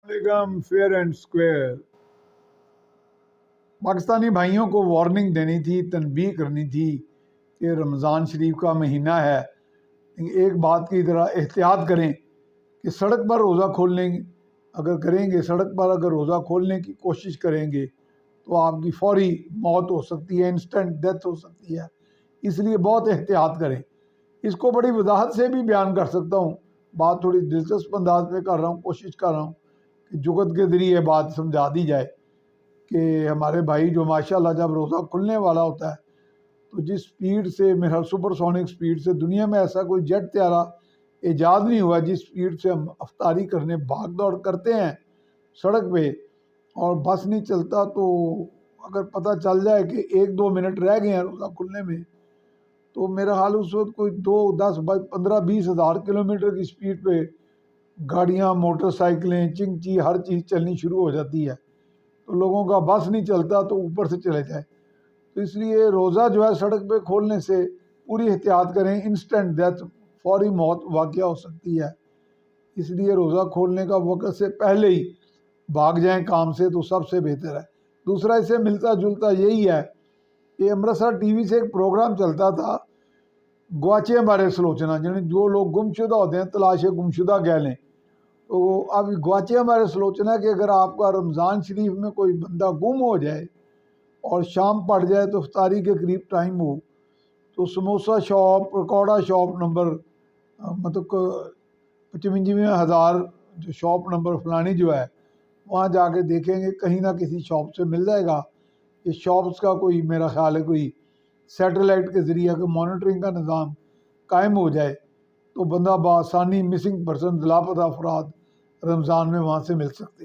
Begum fair and square Pakistani بھائیوں کو warning دینی تھی، تنبیہ کرنی تھی کہ رمضان شریف کا مہینہ ہے، ایک بات کی ذرا احتیاط کریں کہ سڑک پر روزہ کھولنے سڑک پر اگر روزہ کھولنے کی کوشش کریں گے تو آپ کی فوری موت ہو سکتی ہے، انسٹنٹ ڈیتھ ہو سکتی ہے، اس لیے بہت احتیاط کریں۔ اس کو بڑی وضاحت سے بھی بیان کر سکتا ہوں، بات تھوڑی دلچسپ انداز میں کر رہا ہوں، کوشش کر رہا ہوں کہ جگت کے ذریعے بات سمجھا دی جائے کہ ہمارے بھائی جو ماشاءاللہ جب روزہ کھلنے والا ہوتا ہے تو جس سپیڈ سے میرا سپر سونک سپیڈ سے، دنیا میں ایسا کوئی جیٹ طیارہ ایجاد نہیں ہوا جس سپیڈ سے ہم افطاری کرنے بھاگ دوڑ کرتے ہیں سڑک پہ، اور بس نہیں چلتا تو اگر پتہ چل جائے کہ 1-2 منٹ رہ گئے ہیں روزہ کھلنے میں تو میرا حال اس وقت کوئی 10-15-20 ہزار کلومیٹر کی سپیڈ پہ گاڑیاں، موٹر سائیکلیں، چنگچی ہر چیز چلنی شروع ہو جاتی ہے، تو لوگوں کا بس نہیں چلتا تو اوپر سے چلے جائے۔ تو اس لیے روزہ جو ہے سڑک پہ کھولنے سے پوری احتیاط کریں، انسٹنٹ ڈیتھ، فوری موت واقع ہو سکتی ہے، اس لیے روزہ کھولنے کا وقت سے پہلے ہی بھاگ جائیں کام سے تو سب سے بہتر ہے۔ دوسرا اس سے ملتا جلتا یہی ہے کہ امرتسر ٹی وی سے ایک پروگرام چلتا تھا، گواچے بارے سلوچنا، یعنی جو لوگ گم شدہ ہوتے ہیں، تلاش گم شدہ کہہ لیں، تو اب گواچے ہمارے سلوچنا کہ اگر آپ کا رمضان شریف میں کوئی بندہ گم ہو جائے اور شام پڑ جائے تو افطاری کے قریب ٹائم ہو تو سموسہ شاپ، پکوڑا شاپ نمبر 55,000 جو شاپ نمبر فلانی جو ہے، وہاں جا کے دیکھیں گے کہیں نہ کسی شاپ سے مل جائے گا۔ یہ شاپس کا کوئی میرا خیال ہے کوئی سیٹلائٹ کے ذریعے کہ مانیٹرنگ کا نظام قائم ہو جائے تو بندہ بآسانی مسنگ پرسن، لاپتہ افراد رمضان میں وہاں سے مل سکتے ہیں۔